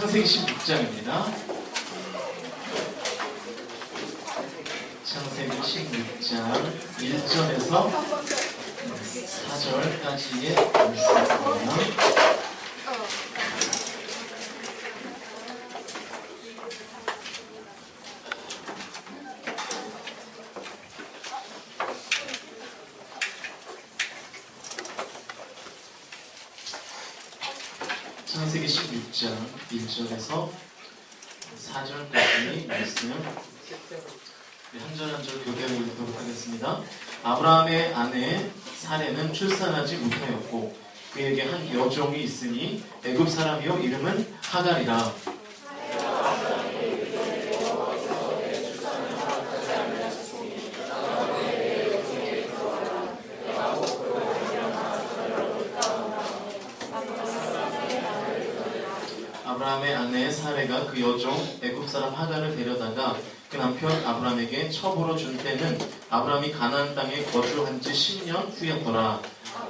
창세기 16장입니다. 창세기 16장 1절에서 4절까지의 말씀입니다. 창세기 16장 1절에서 4절까지 말씀 한 절 한 절 교대로 읽도록 하겠습니다. 아브라함의 아내 사레는 출산하지 못하였고 그에게 한 여종이 있으니 애굽 사람이요 이름은 하갈이라. 아브라함의 아내 사레가 그 여종 애굽 사람 하갈을 데려다가 그 남편 아브라함에게 첩으로 준 때는 아브라함이 가나안 땅에 거주한 지 10년 후였더라.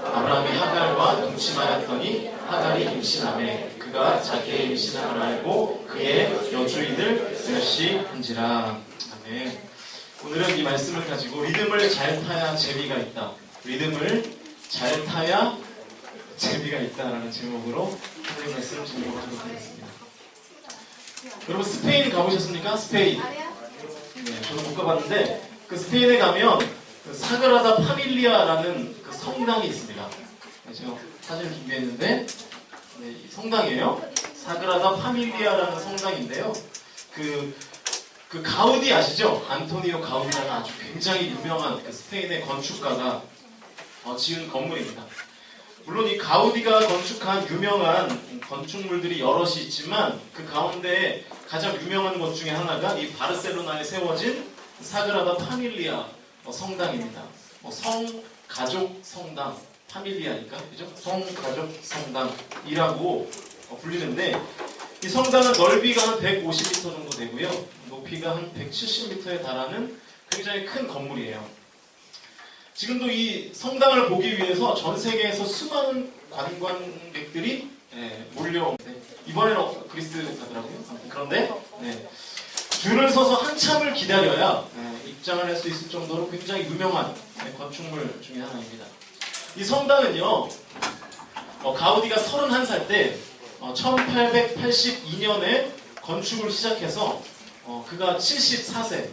아브라함이 하갈과 동침하였더니 하갈이 임신하매 그가 자기의 임신함을 알고 그의 여주인을 멸시한지라. 아멘. 오늘은 이 말씀을 가지고 리듬을 잘 타야 재미가 있다. 리듬을 잘 타야 재미가 있다라는 제목으로 하나님 말씀을 진행하도록 하겠습니다. 여러분 스페인 가보셨습니까? 스페인. 네, 저도 못 가봤는데 그 스페인에 가면 그 사그라다 파밀리아라는 그 성당이 있습니다. 네, 제가 사진을 준비했는데 네, 이 성당이에요. 사그라다 파밀리아라는 성당인데요. 그 가우디 아시죠? 안토니오 가우디라는 아주 굉장히 유명한 그 스페인의 건축가가 지은 건물입니다. 물론 이 가우디가 건축한 유명한 건축물들이 여럿이 있지만 그 가운데 가장 유명한 것 중에 하나가 이 바르셀로나에 세워진 사그라다 파밀리아 성당입니다. 성가족 성당, 파밀리아니까 그죠? 성가족 성당이라고 불리는데 이 성당은 넓이가 한 150m 정도 되고요. 높이가 한 170m에 달하는 굉장히 큰 건물이에요. 지금도 이 성당을 보기 위해서 전 세계에서 수많은 관광객들이 몰려오는데 이번에는 그리스 가더라고요. 그런데 줄을 서서 한참을 기다려야 입장을 할 수 있을 정도로 굉장히 유명한 건축물 중에 하나입니다. 이 성당은요 가우디가 31살 때 1882년에 건축을 시작해서 그가 74세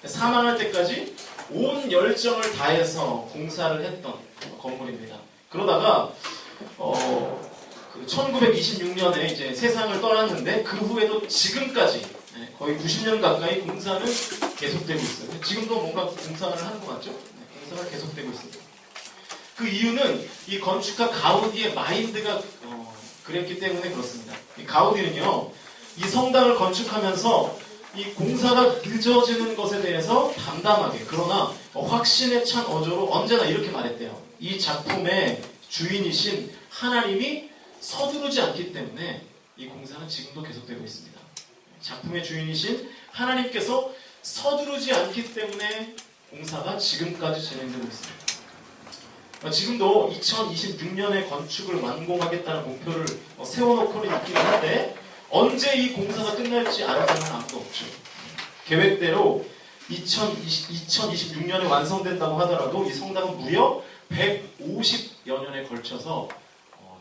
사망할 때까지 온 열정을 다해서 공사를 했던 건물입니다. 그러다가 1926년에 이제 세상을 떠났는데 그 후에도 지금까지 거의 90년 가까이 공사는 계속되고 있어요. 지금도 뭔가 공사를 하는 것 같죠? 공사가 계속되고 있습니다. 그 이유는 이 건축가 가우디의 마인드가 그랬기 때문에 그렇습니다. 이 가우디는요, 이 성당을 건축하면서 이 공사가 늦어지는 것에 대해서 담담하게 그러나 확신에 찬 어조로 언제나 이렇게 말했대요. 이 작품의 주인이신 하나님이 서두르지 않기 때문에 이 공사는 지금도 계속되고 있습니다. 작품의 주인이신 하나님께서 서두르지 않기 때문에 공사가 지금까지 진행되고 있습니다. 지금도 2026년에 건축을 완공하겠다는 목표를 세워놓고는 있긴 한데 언제 이 공사가 끝날지 아는 사람은 아무도 없죠. 계획대로 2026년에 완성된다고 하더라도 이 성당은 무려 150여 년에 걸쳐서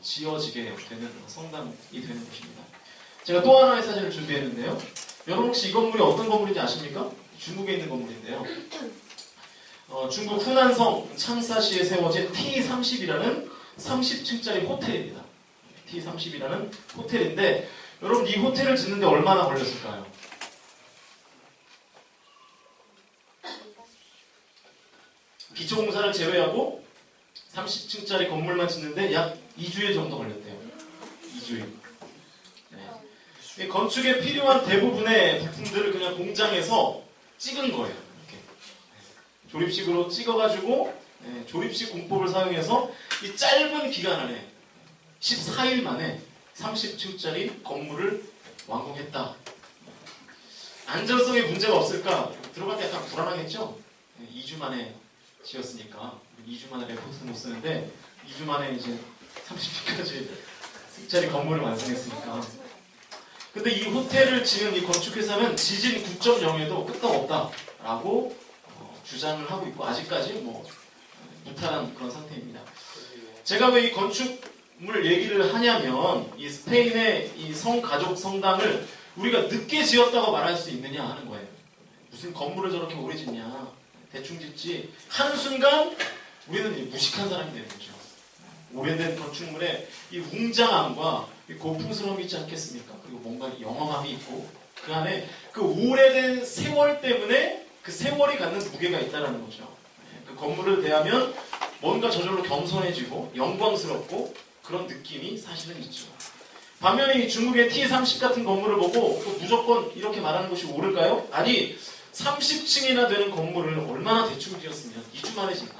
지어지게 되는 성당이 되는 것입니다. 제가 또 하나의 사진을 준비했는데요. 여러분 혹시 이 건물이 어떤 건물인지 아십니까? 중국에 있는 건물인데요. 중국 후난성 창사시에 세워진 T30이라는 30층짜리 호텔입니다. T30이라는 호텔인데 여러분 이 호텔을 짓는데 얼마나 걸렸을까요? 기초공사를 제외하고 30층짜리 건물만 짓는데 약 2주일 정도 걸렸대요. 2주일. 네. 건축에 필요한 대부분의 부품들을 그냥 공장에서 찍은 거예요. 이렇게. 조립식으로 찍어가지고 조립식 공법을 사용해서 이 짧은 기간 안에 14일 만에 30층짜리 건물을 완공했다. 안전성에 문제가 없을까? 들어갈 때 약간 불안하겠죠? 2주 만에 지었으니까 2주 만에 레포트 못 쓰는데 2주 만에 이제 30층까지 건물을 완성했으니까 근데 이 호텔을 지은 이 건축회사는 지진 9.0에도 끄떡없다라고 주장을 하고 있고 아직까지 뭐 무탈한 그런 상태입니다. 제가 왜 이 건축물 얘기를 하냐면 이 스페인의 이 성가족 성당을 우리가 늦게 지었다고 말할 수 있느냐 하는 거예요. 무슨 건물을 저렇게 오래 짓냐, 대충 짓지 하는 순간 우리는 무식한 사람이 되는 거죠. 오래된 건축물에 이 웅장함과 이 고풍스러움이 있지 않겠습니까? 그리고 뭔가 영험함이 있고 그 안에 그 오래된 세월 때문에 그 세월이 갖는 무게가 있다는 거죠. 그 건물을 대하면 뭔가 저절로 겸손해지고 영광스럽고 그런 느낌이 사실은 있죠. 반면에 이 중국의 T30 같은 건물을 보고 무조건 이렇게 말하는 것이 옳을까요? 아니 30층이나 되는 건물을 얼마나 대충 지었으면 2주 만에 짓나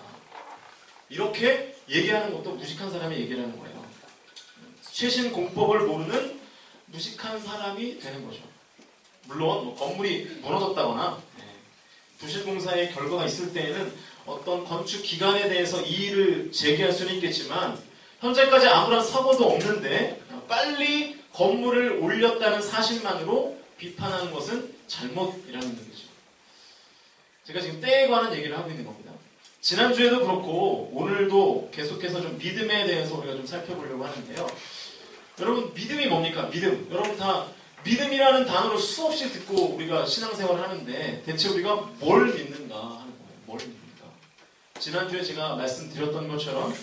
이렇게 얘기하는 것도 무식한 사람의 얘기라는 거예요. 최신 공법을 모르는 무식한 사람이 되는 거죠. 물론 뭐 건물이 무너졌다거나 부실공사의 결과가 있을 때에는 어떤 건축 기간에 대해서 이의를 제기할 수는 있겠지만 현재까지 아무런 사고도 없는데 빨리 건물을 올렸다는 사실만으로 비판하는 것은 잘못이라는 얘기죠. 제가 지금 때에 관한 얘기를 하고 있는 겁니다. 지난주에도 그렇고 오늘도 계속해서 좀 믿음에 대해서 우리가 좀 살펴보려고 하는데요. 여러분 믿음이 뭡니까? 믿음. 여러분 다 믿음이라는 단어를 수없이 듣고 우리가 신앙생활을 하는데 대체 우리가 뭘 믿는가 하는 거예요. 뭘 믿는가. 지난주에 제가 말씀드렸던 것처럼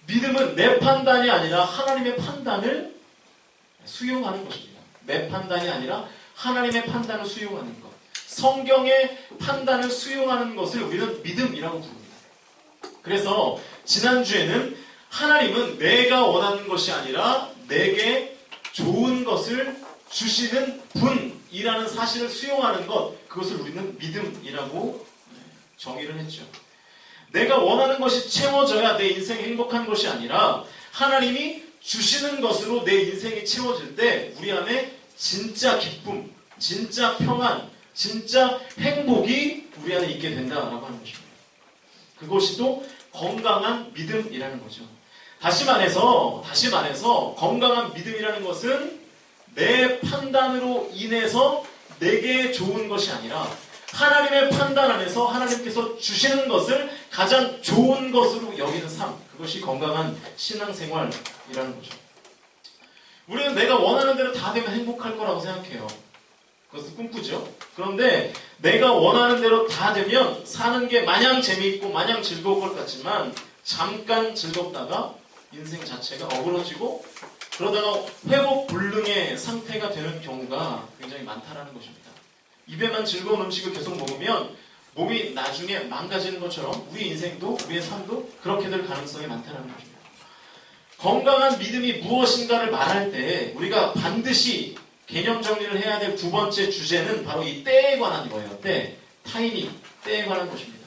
믿음은 내 판단이 아니라 하나님의 판단을 수용하는 것입니다. 내 판단이 아니라 하나님의 판단을 수용하는 것. 성경의 판단을 수용하는 것을 우리는 믿음이라고 부릅니다. 그래서 지난주에는 하나님은 내가 원하는 것이 아니라 내게 좋은 것을 주시는 분이라는 사실을 수용하는 것, 그것을 우리는 믿음이라고 정의를 했죠. 내가 원하는 것이 채워져야 내 인생이 행복한 것이 아니라 하나님이 주시는 것으로 내 인생이 채워질 때 우리 안에 진짜 기쁨, 진짜 평안, 진짜 행복이 우리 안에 있게 된다라고 하는 것입니다. 그것이 또 건강한 믿음이라는 거죠. 다시 말해서 건강한 믿음이라는 것은 내 판단으로 인해서 내게 좋은 것이 아니라 하나님의 판단 안에서 하나님께서 주시는 것을 가장 좋은 것으로 여기는 삶, 그것이 건강한 신앙생활이라는 거죠. 우리는 내가 원하는 대로 다 되면 행복할 거라고 생각해요. 그것은 꿈꾸죠. 그런데 내가 원하는 대로 다 되면 사는 게 마냥 재미있고 마냥 즐거울 것 같지만 잠깐 즐겁다가 인생 자체가 어그러지고 그러다가 회복불능의 상태가 되는 경우가 굉장히 많다라는 것입니다. 입에만 즐거운 음식을 계속 먹으면 몸이 나중에 망가지는 것처럼 우리 인생도 우리의 삶도 그렇게 될 가능성이 많다는 것입니다. 건강한 믿음이 무엇인가를 말할 때 우리가 반드시 개념 정리를 해야 될 두 번째 주제는 바로 이 때에 관한 거예요. 때, 타이밍, 때에 관한 것입니다.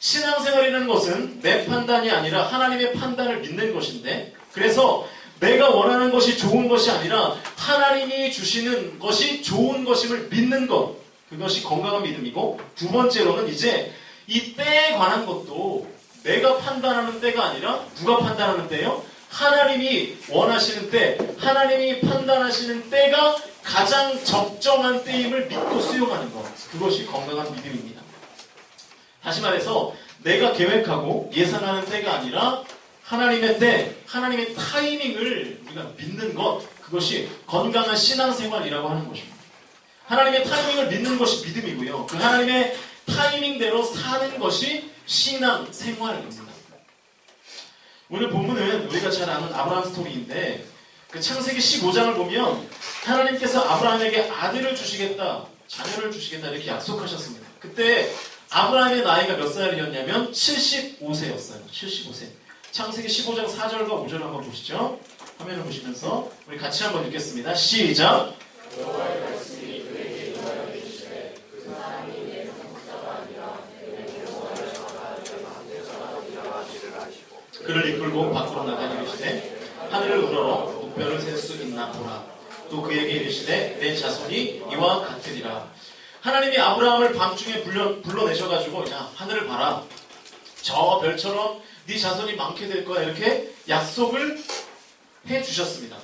신앙생활이라는 것은 내 판단이 아니라 하나님의 판단을 믿는 것인데 그래서 내가 원하는 것이 좋은 것이 아니라 하나님이 주시는 것이 좋은 것임을 믿는 것, 그것이 건강한 믿음이고 두 번째로는 이제 이 때에 관한 것도 내가 판단하는 때가 아니라 누가 판단하는 때요? 하나님이 원하시는 때, 하나님이 판단하시는 때가 가장 적정한 때임을 믿고 수용하는 것, 그것이 건강한 믿음입니다. 다시 말해서 내가 계획하고 예상하는 때가 아니라 하나님의 때, 하나님의 타이밍을 우리가 믿는 것, 그것이 건강한 신앙생활이라고 하는 것입니다. 하나님의 타이밍을 믿는 것이 믿음이고요. 그 하나님의 타이밍대로 사는 것이 신앙생활입니다. 오늘 본문은 우리가 잘 아는 아브라함 스토리인데 그 창세기 15장을 보면 하나님께서 아브라함에게 아들을 주시겠다, 자녀를 주시겠다 이렇게 약속하셨습니다. 그때 아브라함의 나이가 몇 살이었냐면 75세였어요. 75세. 창세기 15장 4절과 5절 한번 보시죠. 화면을 보시면서 우리 같이 한번 읽겠습니다. 시작! 그를 이끌고 밖으로 나가 이르시되 하늘을 우러러 목별을 셀 수 있나 보라. 또 그에게 이르시되 내 자손이 이와 같으리라. 하나님이 아브라함을 밤중에 불러내셔가지고 야 하늘을 봐라. 저 별처럼 네 자손이 많게 될 거야 이렇게 약속을 해주셨습니다.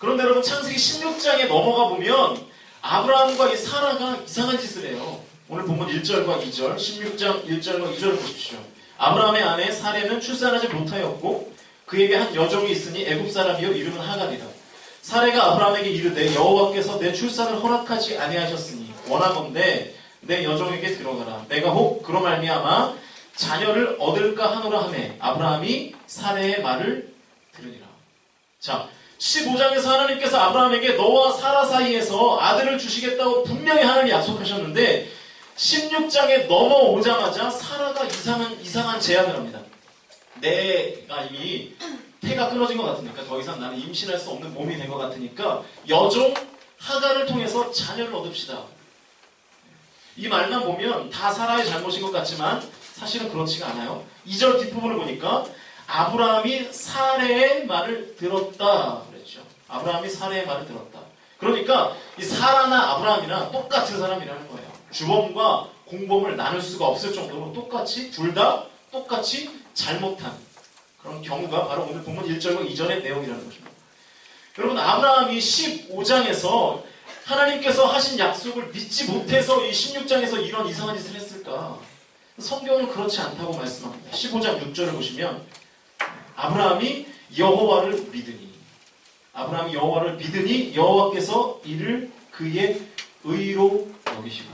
그런데 여러분 창세기 16장에 넘어가 보면 아브라함과 이 사라가 이상한 짓을 해요. 오늘 본문 1절과 2절, 16장 1절과 2절을 보십시오. 아브라함의 아내 사레는 출산하지 못하였고 그에게 한 여종이 있으니 애굽 사람이요 이름은 하갈이라. 사레가 아브라함에게 이르되 여호와께서 내 출산을 허락하지 아니하셨으니 원하건대 내 여종에게 들어가라. 내가 혹 그로 말미암아 자녀를 얻을까 하노라 하매 아브라함이 사레의 말을 들으니라. 자, 15장에서 하나님께서 아브라함에게 너와 사라 사이에서 아들을 주시겠다고 분명히 하나님이 약속하셨는데 16장에 넘어오자마자 사라가 이상한 제안을 합니다. 내가 이미 태가 끊어진 것 같으니까 더 이상 나는 임신할 수 없는 몸이 된 것 같으니까 여종 하갈을 통해서 자녀를 얻읍시다. 이 말만 보면 다 사라의 잘못인 것 같지만 사실은 그렇지가 않아요. 2절 뒷부분을 보니까 아브라함이 사레의 말을 들었다 그랬죠. 아브라함이 사레의 말을 들었다. 그러니까 이 사라나 아브라함이나 똑같은 사람이라는 거예요. 주범과 공범을 나눌 수가 없을 정도로 똑같이 둘 다 똑같이 잘못한 그런 경우가 바로 오늘 본문 1절과 2절의 내용이라는 것입니다. 여러분 아브라함이 15장에서 하나님께서 하신 약속을 믿지 못해서 이 16장에서 이런 이상한 짓을 했을까? 성경은 그렇지 않다고 말씀합니다. 15장 6절을 보시면 아브라함이 여호와를 믿으니 여호와께서 이를 그의 의로 여기시고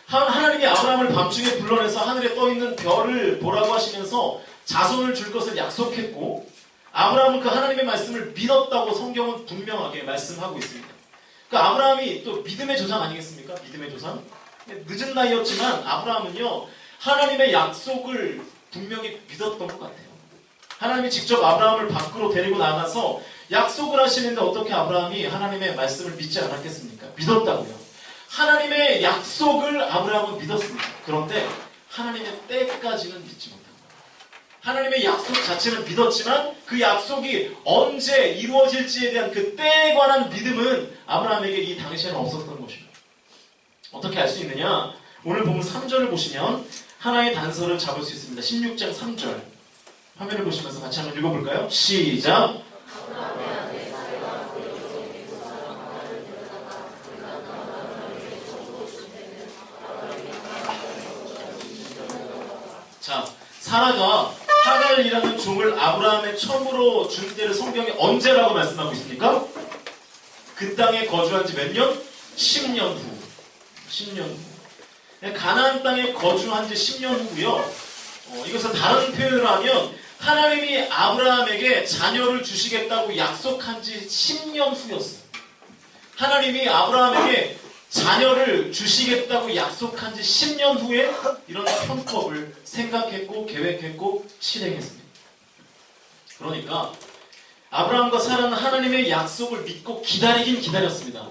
하나님이 아브라함을 밤중에 불러내서 하늘에 떠있는 별을 보라고 하시면서 자손을 줄 것을 약속했고 아브라함은 그 하나님의 말씀을 믿었다고 성경은 분명하게 말씀하고 있습니다. 그 아브라함이 또 믿음의 조상 아니겠습니까? 믿음의 조상? 늦은 나이였지만 아브라함은요 하나님의 약속을 분명히 믿었던 것 같아요. 하나님이 직접 아브라함을 밖으로 데리고 나가서 약속을 하시는데 어떻게 아브라함이 하나님의 말씀을 믿지 않았겠습니까? 믿었다고요. 하나님의 약속을 아브라함은 믿었습니다. 그런데 하나님의 때까지는 믿지 못한 거예요. 하나님의 약속 자체는 믿었지만 그 약속이 언제 이루어질지에 대한 그 때에 관한 믿음은 아브라함에게 이 당시에는 없었던 것입니다. 어떻게 알 수 있느냐? 오늘 본문 3절을 보시면 하나의 단서를 잡을 수 있습니다. 16장 3절 화면을 보시면서 같이 한번 읽어볼까요? 시작! 자, 사라가 하갈이라는 종을 아브라함의 처음으로 준 때를 성경이 언제라고 말씀하고 있습니까? 그 땅에 거주한 지 몇 년? 10년 후. 10년 후. 가나안 땅에 거주한 지 10년 후고요. 이것을 다른 표현으로 하면 하나님이 아브라함에게 자녀를 주시겠다고 약속한 지 10년 후였어요. 하나님이 아브라함에게 자녀를 주시겠다고 약속한 지 10년 후에 이런 편법을 생각했고 계획했고 실행했습니다. 그러니까 아브라함과 사라는 하나님의 약속을 믿고 기다리긴 기다렸습니다.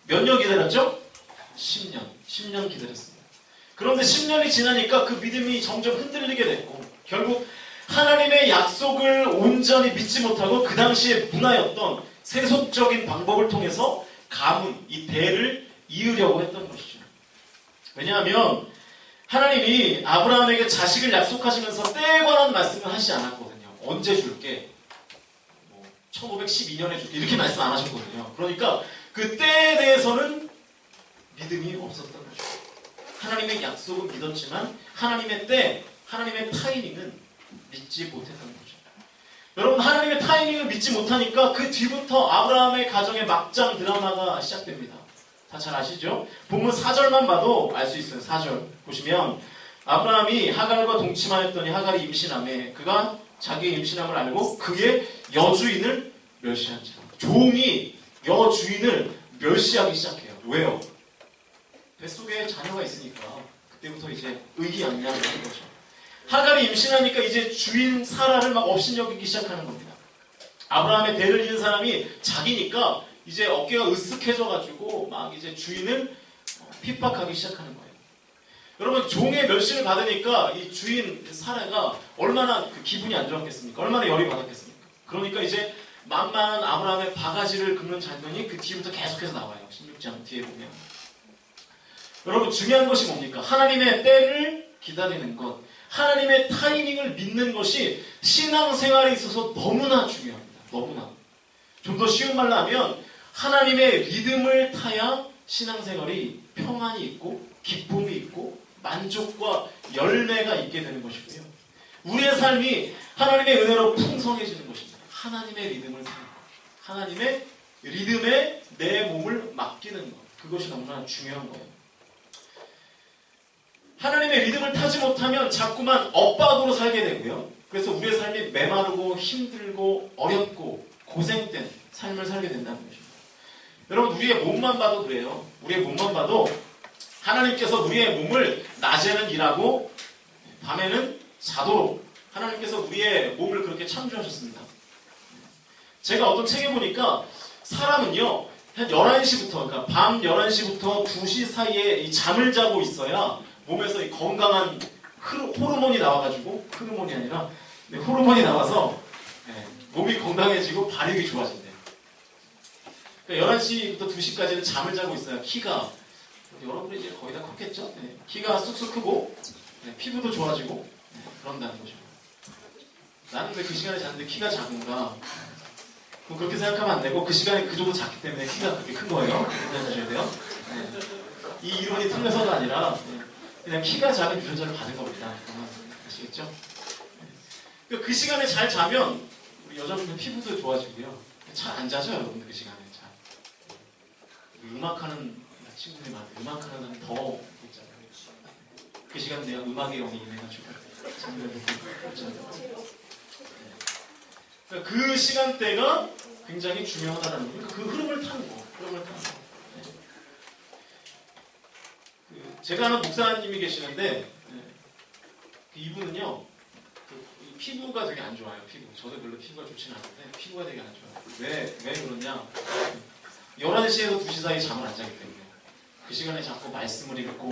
몇 년 기다렸죠? 10년 기다렸습니다. 그런데 10년이 지나니까 그 믿음이 점점 흔들리게 됐고 결국 하나님의 약속을 온전히 믿지 못하고 그 당시에 문화였던 세속적인 방법을 통해서 가문, 이 대를 이으려고 했던 것이죠. 왜냐하면 하나님이 아브라함에게 자식을 약속하시면서 때에 관한 말씀을 하시지 않았거든요. 언제 줄게? 1512년에 줄게. 이렇게 말씀 안 하셨거든요. 그러니까 그 때에 대해서는 믿음이 없었던 거죠. 하나님의 약속은 믿었지만 하나님의 때, 하나님의 타이밍은 믿지 못했던 거죠. 여러분 하나님의 타이밍을 믿지 못하니까 그 뒤부터 아브라함의 가정의 막장 드라마가 시작됩니다. 다 잘 아시죠? 본문 4절만 봐도 알 수 있어요. 4절 보시면 아브라함이 하갈과 동침하였더니 하갈이 임신하매 그가 자기의 임신함을 알고 그의 여주인을 멸시한지라. 종이 여주인을 멸시하기 시작해요. 왜요? 뱃속에 자녀가 있으니까 그때부터 이제 의기양양을 하는 거죠. 하갈이 임신하니까 이제 주인 사라를 막 업신여기기 시작하는 겁니다. 아브라함의 대를 이은 사람이 자기니까 이제 어깨가 으쓱해져가지고 막 이제 주인을 핍박하기 시작하는 거예요. 여러분 종의 멸시를 받으니까 이 주인 사라가 얼마나 그 기분이 안 좋았겠습니까? 얼마나 열이 받았겠습니까? 그러니까 이제 만만한 아브라함의 바가지를 긁는 장면이 그 뒤부터 계속해서 나와요. 16장 뒤에 보면. 여러분 중요한 것이 뭡니까? 하나님의 때를 기다리는 것, 하나님의 타이밍을 믿는 것이 신앙생활에 있어서 너무나 중요합니다. 너무나. 좀 더 쉬운 말로 하면 하나님의 리듬을 타야 신앙생활이 평안이 있고 기쁨이 있고 만족과 열매가 있게 되는 것이고요. 우리의 삶이 하나님의 은혜로 풍성해지는 것입니다. 하나님의 리듬을 타는 것. 하나님의 리듬에 내 몸을 맡기는 것. 그것이 너무나 중요한 거예요. 하나님의 리듬을 타지 못하면 자꾸만 엇박으로 살게 되고요. 그래서 우리의 삶이 메마르고 힘들고 어렵고 고생된 삶을 살게 된다는 것입니다. 여러분, 우리의 몸만 봐도 그래요. 우리의 몸만 봐도 하나님께서 우리의 몸을 낮에는 일하고 밤에는 자도록 하나님께서 우리의 몸을 그렇게 창조하셨습니다. 제가 어떤 책에 보니까 사람은요, 한 11시부터, 그러니까 밤 11시부터 2시 사이에 이 잠을 자고 있어야 몸에서 이 건강한 호르몬이 나와가지고, 호르몬이 아니라, 호르몬이 나와서 몸이 건강해지고 발육이 좋아진대요. 그러니까 11시부터 2시까지는 잠을 자고 있어야 키가, 여러분이 이제 거의 다 컸겠죠? 키가 쑥쑥 크고, 피부도 좋아지고, 그런다는 거죠. 나는 왜 그 시간에 잤는데 키가 작은가? 뭐 그렇게 생각하면 안 되고, 그 시간에 그 정도 작기 때문에 키가 그렇게 큰 거예요. 생각하셔야 돼요. 이 이론이 틀려서가 아니라, 그냥 키가 작은 유전자를 받은 겁니다. 아시겠죠? 그 시간에 잘 자면 우리 여자분들 피부도 좋아지고요. 잘 안 자죠, 여러분들 그 시간에 잘. 음악하는 친구들이 많아요. 음악하는 사람이 더 있잖아요. 그 시간 내가 음악에 영향해가지고 장면을 보고 있잖아요. 그러니까 그 시간대가 굉장히 중요하다는 거예요. 그 흐름을 타는 거. 흐름을 타는 거. 제가 아는 목사님이 계시는데 이분은요 피부가 되게 안 좋아요. 피부. 저도 별로 피부가 좋지는 않은데 피부가 되게 안 좋아요. 왜 그러냐? 11시에서 2시 사이 잠을 안 자기 때문에 그 시간에 자꾸 말씀을 읽고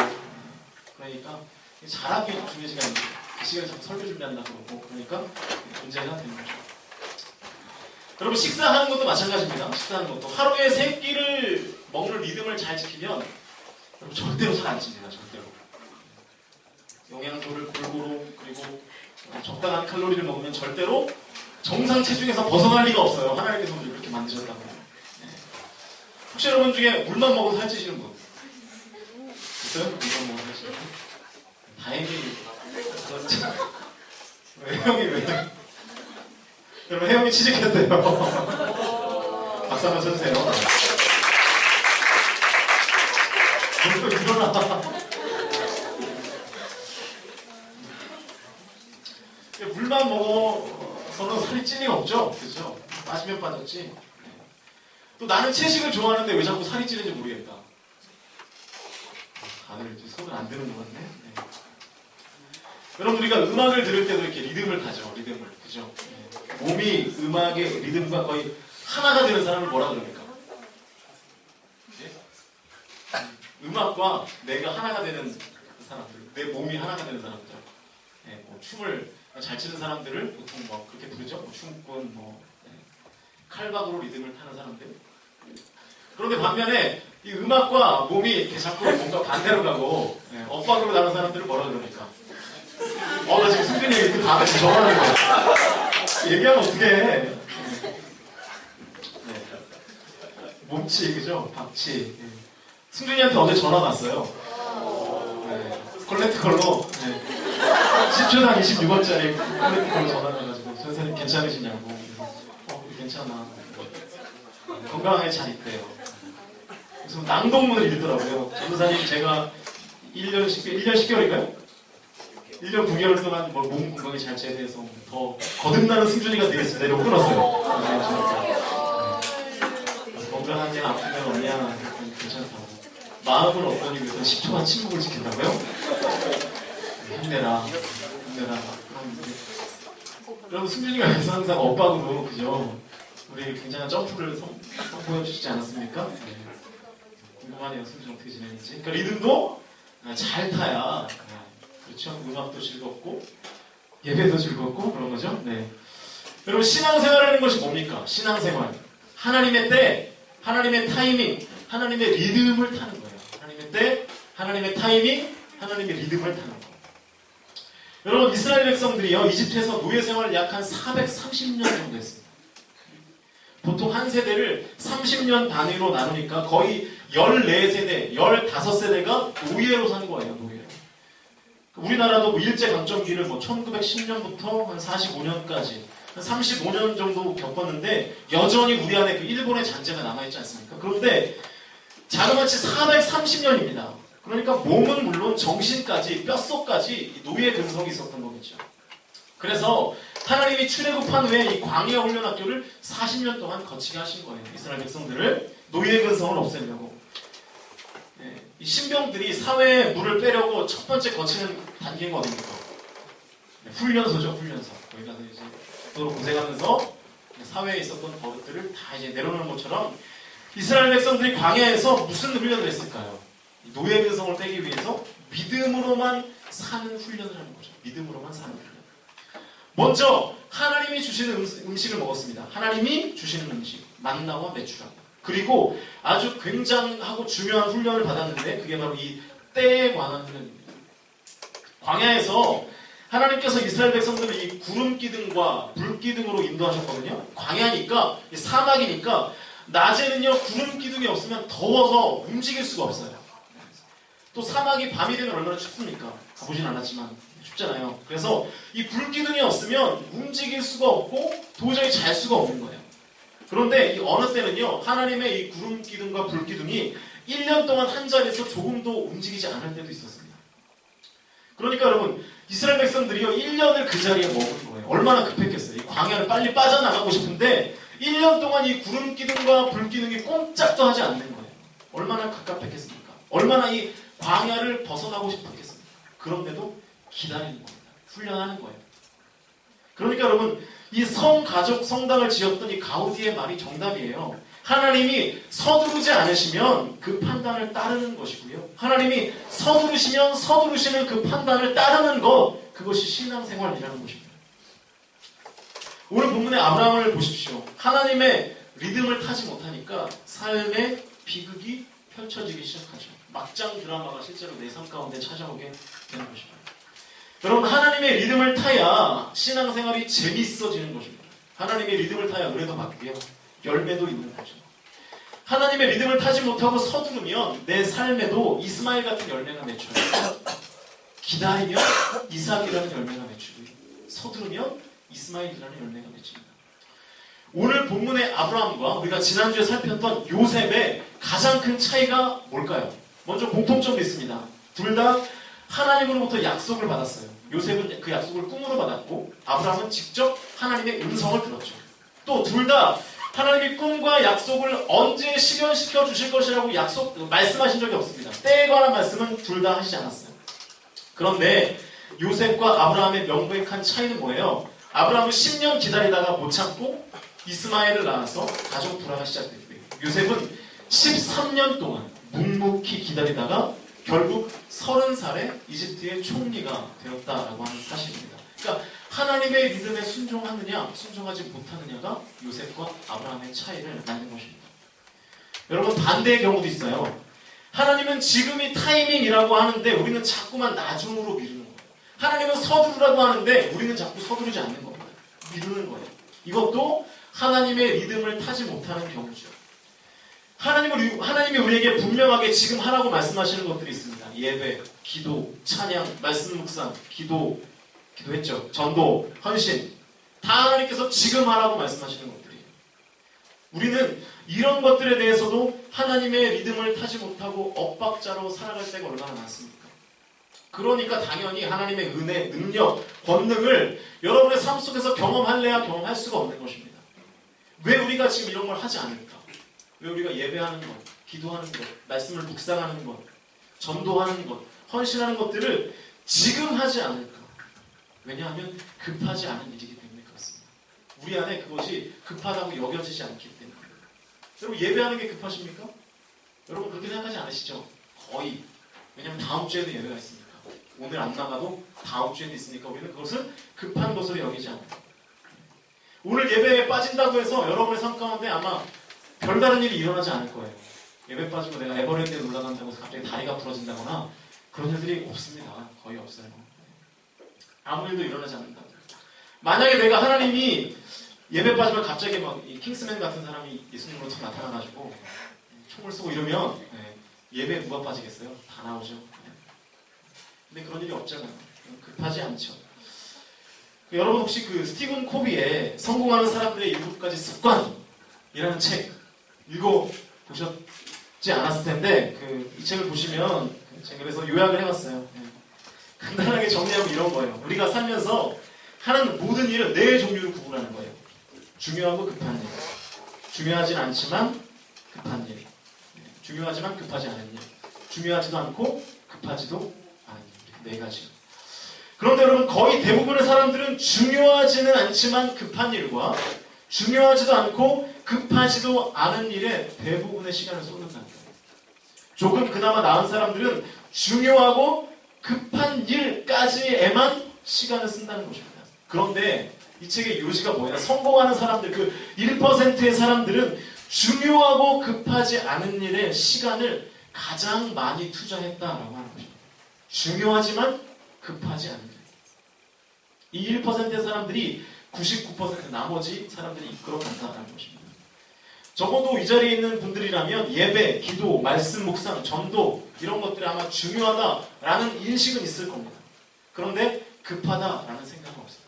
그러니까 잘하기 중요한 시간인데 그 시간에 자꾸 설교 준비한다고 그러고 그러니까 문제가 되는 거죠. 여러분, 식사하는 것도 마찬가지입니다. 식사하는 것도 하루에 3끼를 먹는 리듬을 잘 지키면 여러분 절대로 살 안 찝니다. 절대로. 영양소를 골고루 그리고 적당한 칼로리를 먹으면 절대로 정상 체중에서 벗어날 리가 없어요. 하나님께서 우리를 그렇게 만드셨다고. 혹시 여러분 중에 물만 먹어도 살찌시는 분? 있어요? 물만 먹어도 살찌시는 분? 다행히 혜영이 왜? 여러분, 혜영이 취직했대요. 박수 한번 쳐주세요. 또 일어나. 물만 먹어서는 살이 찔 리가 없죠? 그죠? 빠지면 빠졌지. 또 나는 채식을 좋아하는데 왜 자꾸 살이 찌는지 모르겠다. 다들 손을 안 드는 것 같네. 네. 여러분, 우리가 음악을 들을 때도 이렇게 리듬을 타죠. 리듬을. 그죠? 네. 몸이 음악의 리듬과 거의 하나가 되는 사람을 뭐라 그럽니까? 네? 음악과 내가 하나가 되는 그 사람들, 내 몸이 하나가 되는 사람들. 네, 뭐 춤을 잘 치는 사람들을 보통 뭐 그렇게 부르죠. 뭐 춤꾼, 칼박으로 리듬을 타는 사람들. 그런데 반면에 이 음악과 몸이 이렇게 자꾸 뭔가 반대로 가고 엇박으로 가는 사람들을 뭐라 그러니까? 나 지금 승준이 얘기 다 같이 정하는 거야. 얘기하면 어떡해. 네. 몸치, 그죠? 박치. 승준이한테 어제 전화 왔어요. 콜렉트컬로 10초당 26원짜리 콜렉트컬로 전화를 해가지고 선생님 괜찮으시냐고. 괜찮아. 건강하게 잘 있대요. 그래서 낭독문을 읽더라고요. 전도사님, 제가 1년 10개월인가요? 1년 9개월 동안 몸 건강에 잘 제대해서 더 거듭나는 승준이가 되겠습니다. 이러고 끊었어요. 건강하냐, 아프면 없냐, 괜찮다고. 마음은 어떠니? 그래서 10초간 침묵을 지킨다고요? 힘내라. 여러분, 승준이가 그래서 항상 엇박으로, 그죠? 우리 굉장한 점프를 보여주시지 않았습니까? 네. 궁금하네요. 승준이 어떻게 지내는지. 그러니까 리듬도 잘 타야, 그렇죠? 음악도 즐겁고, 예배도 즐겁고, 그런 거죠? 네. 여러분, 신앙생활이라는 것이 뭡니까? 신앙생활. 하나님의 때, 하나님의 타이밍, 하나님의 리듬을 타는 거예요. 하나님의 때, 하나님의 타이밍, 하나님의 리듬을 타는 거예요. 여러분, 이스라엘 백성들이요, 이집트에서 노예 생활을 약 한 430년 정도 했습니다. 보통 한 세대를 30년 단위로 나누니까 거의 14세대, 15세대가 노예로 산 거예요. 노예로. 우리나라도 일제강점기를 1910년부터 한 45년까지 한 35년 정도 겪었는데 여전히 우리 안에 그 일본의 잔재가 남아있지 않습니까? 그런데 자그마치 430년입니다. 그러니까 몸은 물론 정신까지, 뼛속까지 노예 근성이 있었던 거겠죠. 그래서 하나님이 출애굽한 후에 이 광야 훈련학교를 40년 동안 거치게 하신 거예요. 이스라엘 백성들을 노예 근성을 없애려고. 이 신병들이 사회에 물을 빼려고 첫 번째 거치는 단계가 어딥니까? 훈련소죠, 훈련소. 거기 가서 이제 도로 고생하면서 사회에 있었던 버릇들을 다 이제 내려놓는 것처럼 이스라엘 백성들이 광야에서 무슨 훈련을 했을까요? 노예 근성을 빼기 위해서 믿음으로만 사는 훈련을 하는 거죠. 믿음으로만 사는 훈련. 먼저 하나님이 주시는 음식을 먹었습니다. 하나님이 주시는 음식, 만나와 메추라. 그리고 아주 굉장하고 중요한 훈련을 받았는데 그게 바로 이 때에 관한 훈련입니다. 광야에서 하나님께서 이스라엘 백성들을 이 구름 기둥과 불 기둥으로 인도하셨거든요. 광야니까, 사막이니까 낮에는요 구름 기둥이 없으면 더워서 움직일 수가 없어요. 또 사막이 밤이 되면 얼마나 춥습니까? 가보진 않았지만 춥잖아요. 그래서 이 불 기둥이 없으면 움직일 수가 없고 도저히 잘 수가 없는 거예요. 그런데 이 어느 때는요 하나님의 이 구름 기둥과 불 기둥이 1년 동안 한 자리에서 조금도 움직이지 않을 때도 있었습니다. 그러니까 여러분 이스라엘 백성들이요 1년을 그 자리에 머무는 거예요. 얼마나 급했겠어요. 이 광야를 빨리 빠져나가고 싶은데 1년 동안 이 구름 기둥과 불 기둥이 꼼짝도 하지 않는 거예요. 얼마나 갑갑했겠습니까? 얼마나 이 광야를 벗어나고 싶었겠습니까? 그런데도 기다리는 겁니다. 훈련하는 거예요. 그러니까 여러분 이 성가족 성당을 지었던 이 가우디의 말이 정답이에요. 하나님이 서두르지 않으시면 그 판단을 따르는 것이고요. 하나님이 서두르시면 서두르시는 그 판단을 따르는 것, 그것이 신앙생활이라는 것입니다. 오늘 본문의 아브라함을 보십시오. 하나님의 리듬을 타지 못하니까 삶의 비극이 펼쳐지기 시작하죠. 막장 드라마가 실제로 내 삶 가운데 찾아오게 되는 것입니다. 여러분 하나님의 리듬을 타야 신앙생활이 재밌어지는 것입니다. 하나님의 리듬을 타야 은혜도 받고요. 열매도 있는 거죠. 하나님의 리듬을 타지 못하고 서두르면 내 삶에도 이스마엘 같은 열매가 맺혀요. 기다리면 이삭이라는 열매가 맺히고요. 서두르면 이스마엘이라는 열매가 맺힙니다. 오늘 본문의 아브라함과 우리가 지난주에 살폈던 요셉의 가장 큰 차이가 뭘까요? 먼저 공통점이 있습니다. 둘 다 하나님으로부터 약속을 받았어요. 요셉은 그 약속을 꿈으로 받았고 아브라함은 직접 하나님의 음성을 들었죠. 또 둘 다 하나님이 꿈과 약속을 언제 실현시켜 주실 것이라고 말씀하신 적이 없습니다. 때에 관한 말씀은 둘 다 하시지 않았어요. 그런데 요셉과 아브라함의 명백한 차이는 뭐예요? 아브라함은 10년 기다리다가 못 참고 이스마엘을 낳아서 가족 불화가 시작됐고요. 요셉은 13년 동안 묵묵히 기다리다가 결국 30살에 이집트의 총리가 되었다라고 하는 사실입니다. 그러니까 하나님의 리듬에 순종하느냐 순종하지 못하느냐가 요셉과 아브라함의 차이를 낳는 것입니다. 여러분 반대의 경우도 있어요. 하나님은 지금이 타이밍이라고 하는데 우리는 자꾸만 나중으로 미루는 거예요. 하나님은 서두르라고 하는데 우리는 자꾸 서두르지 않는 겁니다. 미루는 거예요. 이것도 하나님의 리듬을 타지 못하는 경우죠. 하나님이 우리에게 분명하게 지금 하라고 말씀하시는 것들이 있습니다. 예배, 기도, 찬양, 말씀 묵상, 기도했죠. 전도, 헌신. 다 하나님께서 지금 하라고 말씀하시는 것들이에요. 우리는 이런 것들에 대해서도 하나님의 리듬을 타지 못하고 엇박자로 살아갈 때가 얼마나 많습니까? 그러니까 당연히 하나님의 은혜, 능력, 권능을 여러분의 삶 속에서 경험할래야 경험할 수가 없는 것입니다. 왜 우리가 지금 이런 걸 하지 않을까? 왜 우리가 예배하는 것, 기도하는 것, 말씀을 묵상하는 것, 전도하는 것, 헌신하는 것들을 지금 하지 않을까? 왜냐하면 급하지 않은 일이기 때문에 그렇습니다. 우리 안에 그것이 급하다고 여겨지지 않기 때문에. 여러분 예배하는 게 급하십니까? 여러분 그렇게 생각하지 않으시죠? 거의. 왜냐하면 다음 주에도 예배가 있으니까. 오늘 안 나가도 다음 주에도 있으니까 우리는 그것을 급한 것으로 여기지 않아요. 오늘 예배에 빠진다고 해서 여러분의 삶 가운데 아마 별다른 일이 일어나지 않을 거예요. 예배 빠지고 내가 에버랜드에 올라간다고 해서 갑자기 다리가 부러진다거나 그런 일들이 없습니다. 거의 없어요. 아무 일도 일어나지 않는다. 만약에 내가 하나님이 예배 빠지면 갑자기 막 이 킹스맨 같은 사람이 예수님으로 탁 나타나가지고 총을 쏘고 이러면 예배에 누가 빠지겠어요? 다 나오죠. 근데 그런 일이 없잖아요. 급하지 않죠. 여러분 혹시 그 스티븐 코비의 성공하는 사람들의 7가지 습관이라는 책 읽어보셨지 않았을 텐데 이 책을 보시면 제가 그래서 요약을 해봤어요. 간단하게 정리하면 이런 거예요. 우리가 살면서 하는 모든 일은 4종류로 구분하는 거예요. 중요하고 급한 일, 중요하진 않지만 급한 일, 중요하지만 급하지 않은 일, 중요하지도 않고 급하지도 않은 일, 4가지. 그런데 여러분 거의 대부분의 사람들은 중요하지는 않지만 급한 일과 중요하지도 않고 급하지도 않은 일에 대부분의 시간을 쏟는다는 거예요. 조금 그나마 나은 사람들은 중요하고 급한 일까지에만 시간을 쓴다는 것입니다. 그런데 이 책의 요지가 뭐냐? 성공하는 사람들, 그 1%의 사람들은 중요하고 급하지 않은 일에 시간을 가장 많이 투자했다라고 하는 것입니다. 중요하지만 급하지 않은 일. 이 1%의 사람들이 99% 나머지 사람들이 이끌어간다라는 것입니다. 적어도 이 자리에 있는 분들이라면 예배, 기도, 말씀, 묵상, 전도 이런 것들이 아마 중요하다라는 인식은 있을 겁니다. 그런데 급하다라는 생각은 없어요.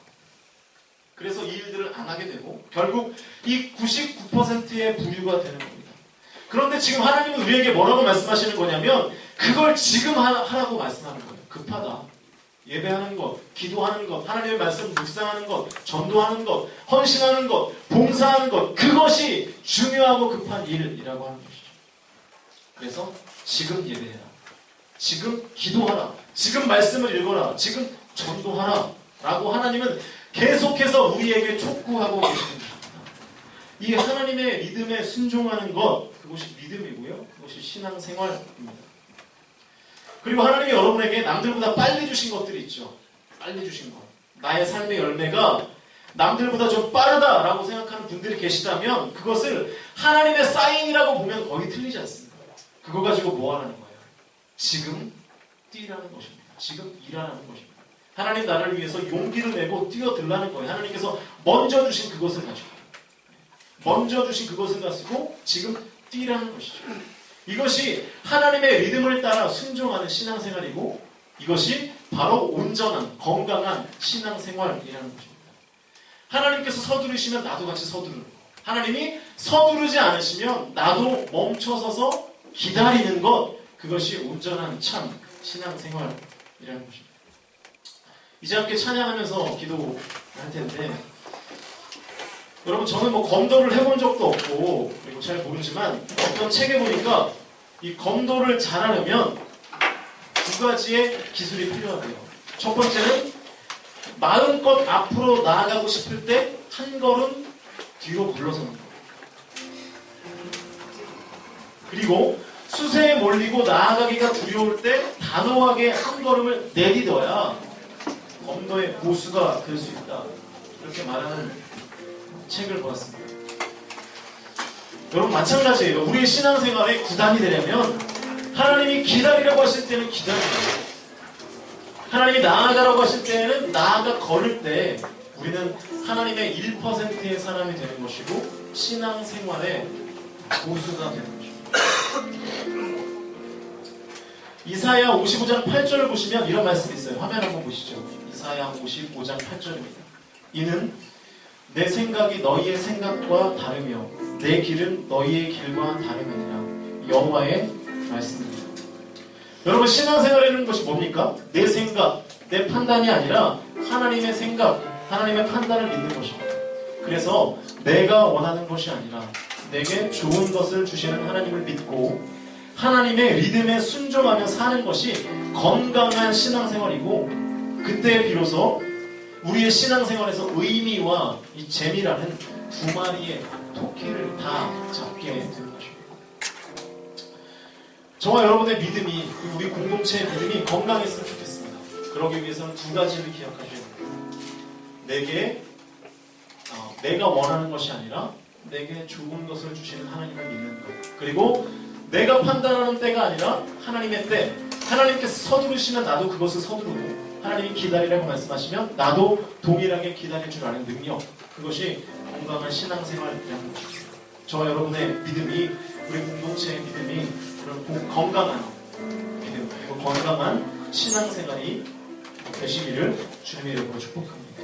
그래서 이 일들을 안 하게 되고 결국 이 99%의 부류가 되는 겁니다. 그런데 지금 하나님은 우리에게 뭐라고 말씀하시는 거냐면 그걸 지금 하라고 말씀하는 거예요. 급하다. 예배하는 것, 기도하는 것, 하나님의 말씀 묵상하는 것, 전도하는 것, 헌신하는 것, 봉사하는 것, 그것이 중요하고 급한 일이라고 하는 것이죠. 그래서 지금 예배해라. 지금 기도하라. 지금 말씀을 읽어라. 지금 전도하라. 라고 하나님은 계속해서 우리에게 촉구하고 계십니다. 이 하나님의 믿음에 순종하는 것, 그것이 믿음이고요. 그것이 신앙생활입니다. 그리고 하나님이 여러분에게 남들보다 빨리 주신 것들이 있죠. 빨리 주신 것. 나의 삶의 열매가 남들보다 좀 빠르다라고 생각하는 분들이 계시다면 그것을 하나님의 사인이라고 보면 거의 틀리지 않습니다. 그거 가지고 뭐 하라는 거예요? 지금 뛰라는 것입니다. 지금 일하라는 것입니다. 하나님 나라를 위해서 용기를 내고 뛰어들라는 거예요. 하나님께서 먼저 주신 그것을 가지고. 먼저 주신 그것을 가지고 지금 뛰라는 것이죠. 이것이 하나님의 리듬을 따라 순종하는 신앙생활이고 이것이 바로 온전한 건강한 신앙생활이라는 것입니다. 하나님께서 서두르시면 나도 같이 서두르는 거. 하나님이 서두르지 않으시면 나도 멈춰서서 기다리는 것, 그것이 온전한 참 신앙생활이라는 것입니다. 이제 함께 찬양하면서 기도할 텐데 여러분 저는 검도를 해본 적도 없고 그리고 잘 모르지만 어떤 책에 보니까 이 검도를 잘하려면 2가지의 기술이 필요하대요. 첫 번째는 마음껏 앞으로 나아가고 싶을 때 한 걸음 뒤로 물러서는 거. 그리고 수세에 몰리고 나아가기가 두려울 때 단호하게 한 걸음을 내딛어야 검도의 고수가 될 수 있다. 이렇게 말하는 책을 보았습니다. 여러분 마찬가지예요. 우리의 신앙생활에 구단이 되려면 하나님이 기다리라고 하실 때는 기다려요. 하나님이 나아가라고 하실 때는 나아가 걸을 때 우리는 하나님의 1%의 사람이 되는 것이고 신앙생활의 고수가 되는 것입니다. 이사야 55장 8절을 보시면 이런 말씀이 있어요. 화면 한번 보시죠. 이사야 55장 8절입니다. 이는 내 생각이 너희의 생각과 다르며 내 길은 너희의 길과 다름이니라. 여호와의 말씀입니다. 여러분 신앙생활이라는 것이 뭡니까? 내 생각, 내 판단이 아니라 하나님의 생각, 하나님의 판단을 믿는 것입니다. 그래서 내가 원하는 것이 아니라 내게 좋은 것을 주시는 하나님을 믿고 하나님의 리듬에 순종하며 사는 것이 건강한 신앙생활이고 그때 비로소 우리의 신앙생활에서 의미와 이 재미라는 2마리의 토끼를 다 잡게 되는 것입니다. 저와 여러분의 믿음이, 우리 공동체의 믿음이 건강했으면 좋겠습니다. 그러기 위해서는 2가지를 기억하셔야 됩니다. 내가 원하는 것이 아니라 내게 좋은 것을 주시는 하나님을 믿는 것. 그리고 내가 판단하는 때가 아니라 하나님의 때. 하나님께서 서두르시면 나도 그것을 서두르고 하나님이 기다리라고 말씀하시면 나도 동일하게 기다릴 줄 아는 능력. 그것이 건강한 신앙생활 되는 것입니다. 저와 여러분의 믿음이, 우리 공동체의 믿음이 그런 건강한 믿음, 그리고 건강한 신앙생활이 되시기를 주님의 이름으로 축복합니다.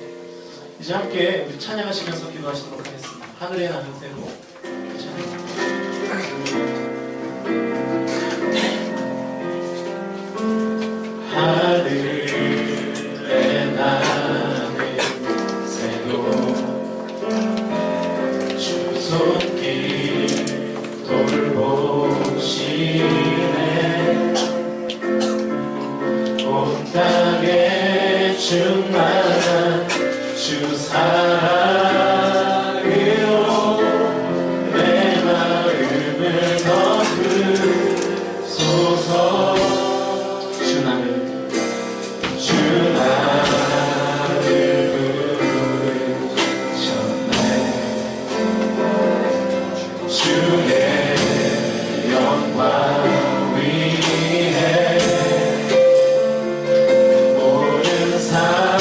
이제 함께 우리 찬양하시면서 기도하시도록 하겠습니다. 하늘에 나는 새로 찬양합니다. 하늘에 나는 새로 주 손길 돌보시네 온 땅에 충만한 주 사랑으로 내 마음을 덮으소서. 주 나를 부르셨네 주의 영광 위에 모든 삶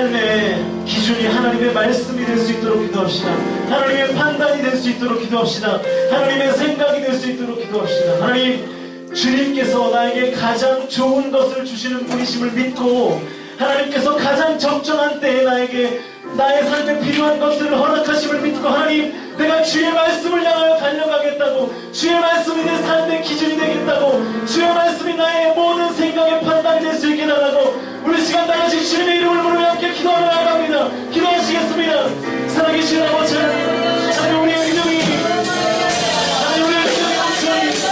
삶의 기준이 하나님의 말씀이 될 수 있도록 기도합시다. 하나님의 판단이 될 수 있도록 기도합시다. 하나님의 생각이 될 수 있도록 기도합시다. 하나님, 주님께서 나에게 가장 좋은 것을 주시는 분이심을 믿고 하나님께서 가장 적정한 때에 나에게 나의 삶에 필요한 것들을 허락하심을 믿고, 하나님, 내가 주의 말씀을 향하여 달려가겠다고, 주의 말씀이 내 삶의 기준이 되겠다고, 주의 말씀이 나의 모든 생각의 판단이 될 수 있게 달라고, 우리 시간 다같이 주님의 이름을 부르며 함께 기도하러 나아갑니다. 기도하시겠습니다. 살아계신 아버지 하나님, 우리의 믿음이, 하나님, 우리의 믿음이 감사합니다.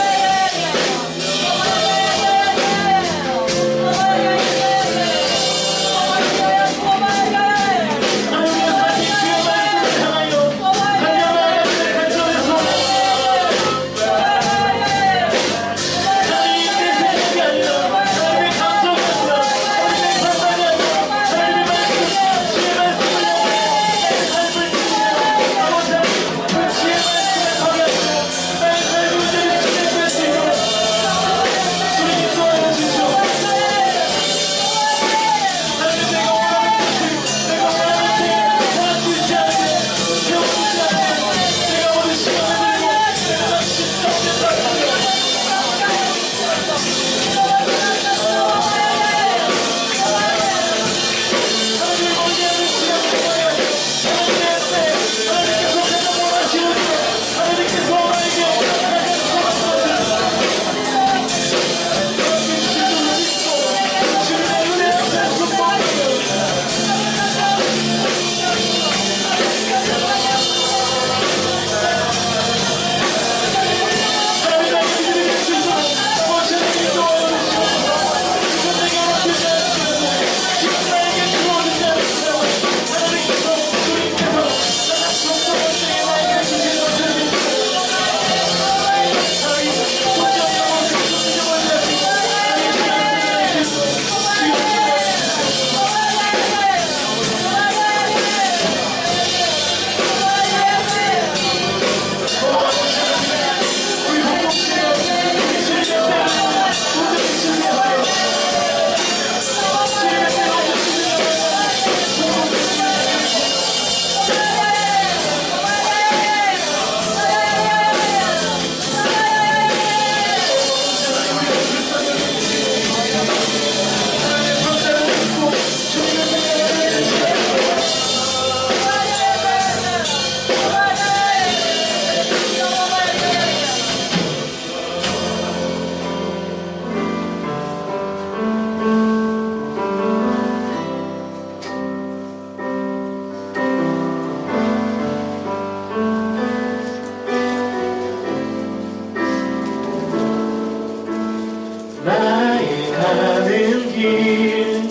나의 가는 길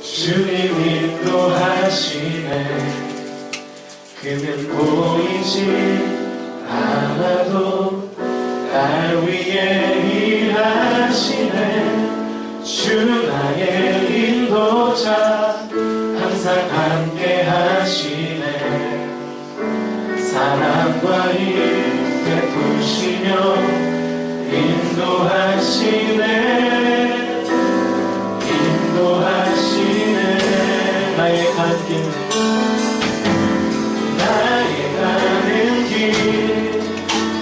주님 인도하시네. 그는 보이지 않아도 날 위해 일하시네. 주 나의 인도자 항상 함께 하시네. 사랑과 힘 베푸시며 인도하시네. 인도하시네. 나의 가는 길, 나의 가는 길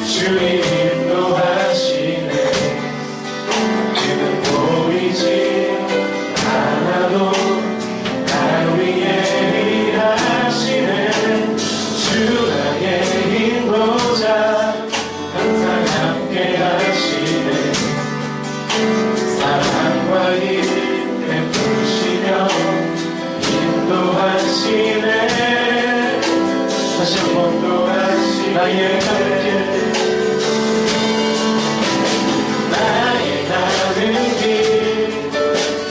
주님 인도하시네. 그는 보이지 않아도 날 위해 일하시네. 주 나의 인도자 항상 함께 하시네. 사랑과 힘 베푸시며 인도하시네. 다시 한번 인도하시네. 나의 가는 길, 나의 가는 길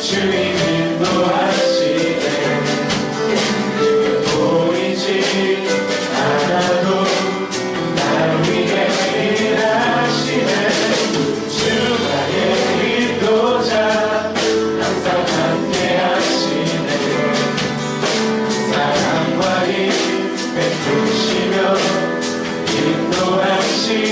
주님 인도하시네. 보이지 않아도 날 위해 일하시네. 주 나의 인도자 항상 함께 하시네. 사랑과 힘 베푸시며 인도하시네.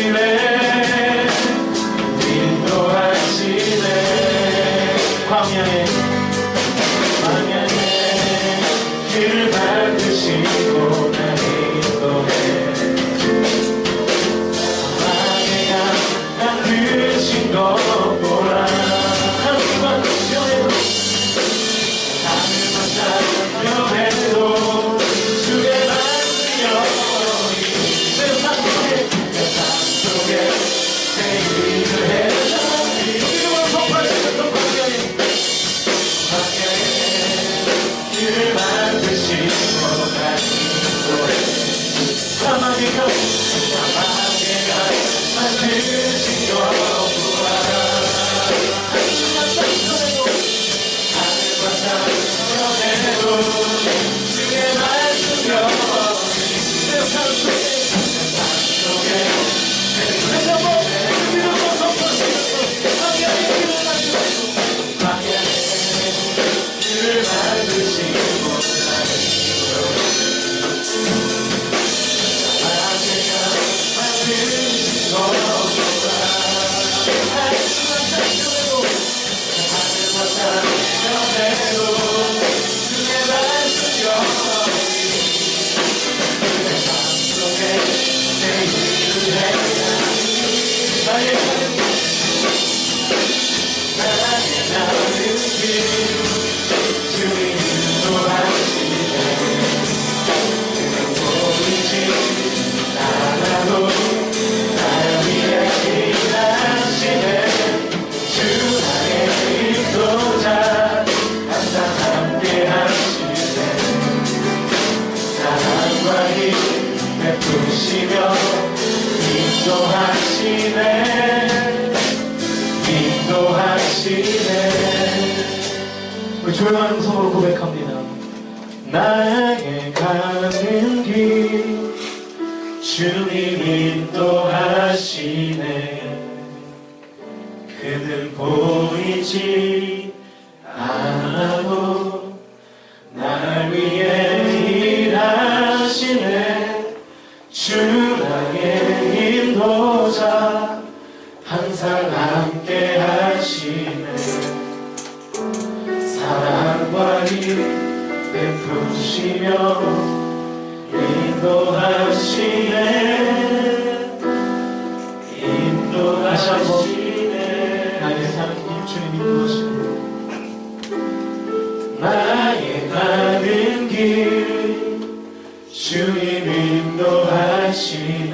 만드신 거구나. 하늘과 땅 변해도 주의 말씀 여전히 세상 속에 다시 한번 믿음으로 선포하시면서 광야의 길을 만드시고 베푸시며 인도하시네. 우리 조용한 음성으로 고백합니다. 나에게 가는 길 주님 인도하시네. 그는 보이지 않아도 날 위해 일하시네. 주 나의 인도자 항상 함께 하시네. 사랑과 힘 베푸시며 인도하시네. 인도하시네. 나의 사랑님 주님 인도하시네. 나의 가는 길 주님 인도하시네.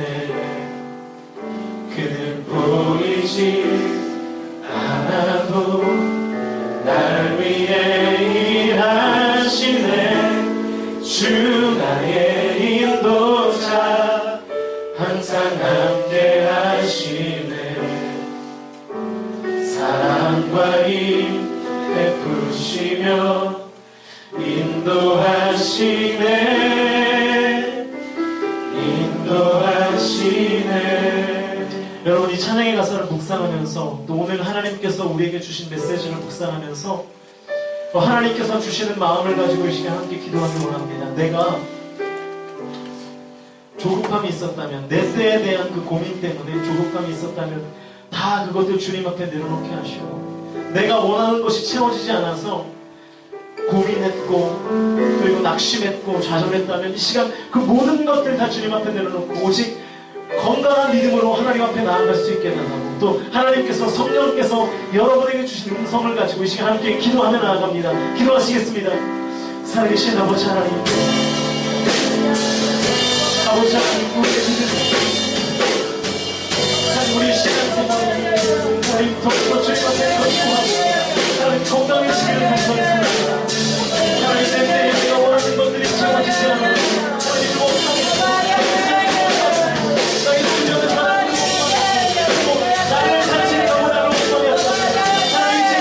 그는 보이지 않아도 날 위해 일하시네. 주 나의 인도자 항상 함께 하시네. 사랑과 힘 베푸시며 인도하시네. 인도하시네. 여러분, 이 찬양의 가사를 묵상하면서 또 오늘 하나님께서 우리에게 주신 메시지를 묵상하면서 또 하나님께서 주시는 마음을 가지고 이 시간 함께 기도하기 원합니다. 내가 조급함이 있었다면, 내 때에 대한 그 고민 때문에 조급함이 있었다면 다 그것들 주님 앞에 내려놓게 하시고, 내가 원하는 것이 채워지지 않아서 고민했고 그리고 낙심했고 좌절했다면 이 시간 그 모든 것들 다 주님 앞에 내려놓고 오직 건강한 믿음으로 하나님 앞에 나아갈 수 있게 달라고, 또 하나님께서 성령께서 여러분에게 주신 음성을 가지고 이 시간 함께 기도하며 나아갑니다. 기도하시겠습니다. 살아계신 아버지 하나님, 아버지 하나님, 우리의 믿음, 우리 시간 생활에 하나님 더욱더 주님 앞에 거듭하고 하나님 건강해지기를 감사합니다. 하나님 내 때에 내가 원하는 것들이 채워지지 않아 하나님 나의 수련을 받고 나를 자신이 너무나 롱성이었다. 하나님 이제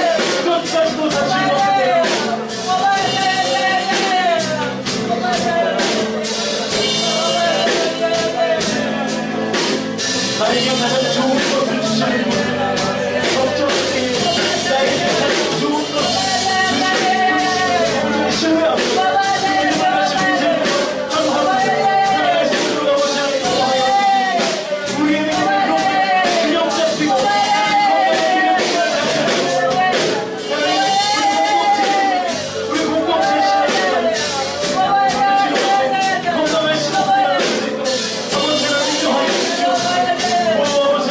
그것까지도 다 주님 앞에 나에게 가장 좋은 것을 주시는 분, 걱정이 나에게 가장 좋은 것을 주시는 분, 신뢰하고 주님을 다시 믿음으로 항상 살아갈 수 있도록 아버지 하나님 우리에게 그렇게 균형 잡히고 우리 공동체 신뢰하는 건강한 신앙생활을 할 수 있도록 아버지 하나님 인도하여 주시옵소서.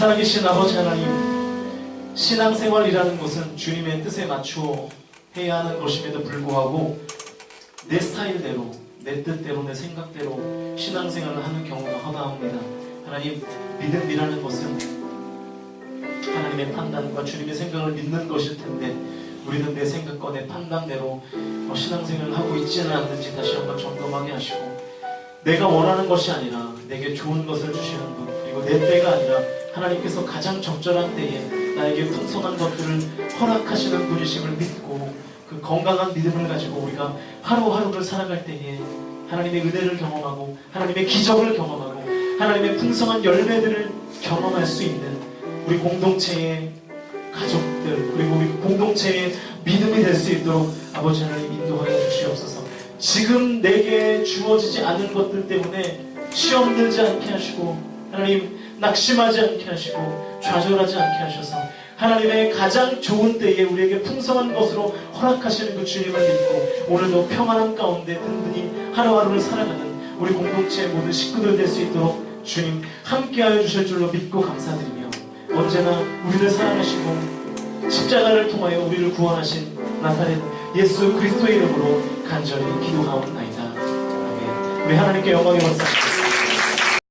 살아계신 아버지 하나님, 신앙생활이라는 것은 주님의 뜻에 맞추어 해야 하는 것임에도 불구하고 내 스타일대로, 내 뜻대로, 내 생각대로 신앙생활을 하는 경우가 허다합니다. 하나님, 믿음이라는 것은 하나님의 판단과 주님의 생각을 믿는 것일 텐데 우리는 내 생각과 내 판단대로 신앙생활을 하고 있지는 않는지 다시 한번 점검하게 하시고, 내가 원하는 것이 아니라 내게 좋은 것을 주시는 분, 그리고 내 때가 아니라 하나님께서 가장 적절한 때에 나에게 풍성한 것들을 허락하시는 분이심을 믿고 그 건강한 믿음을 가지고 우리가 하루하루를 살아갈 때에 하나님의 은혜를 경험하고 하나님의 기적을 경험하고 하나님의 풍성한 열매들을 경험할 수 있는 우리 공동체의 가족들, 그리고 우리 공동체의 믿음이 될 수 있도록 아버지 하나님 인도하여 주시옵소서. 지금 내게 주어지지 않은 것들 때문에 시험 들지 않게 하시고, 하나님 낙심하지 않게 하시고 좌절하지 않게 하셔서 하나님의 가장 좋은 때에 우리에게 풍성한 것으로 허락하시는 그 주님을 믿고 오늘도 평안한 가운데 든든히 하루하루를 살아가는 우리 공동체의 모든 식구들 될 수 있도록 주님 함께하여 주실 줄로 믿고 감사드리며, 언제나 우리를 사랑하시고 십자가를 통하여 우리를 구원하신 나사렛 예수 그리스도의 이름으로 간절히 기도하옵나이다. 아멘. 우리 하나님께 영광의 박수.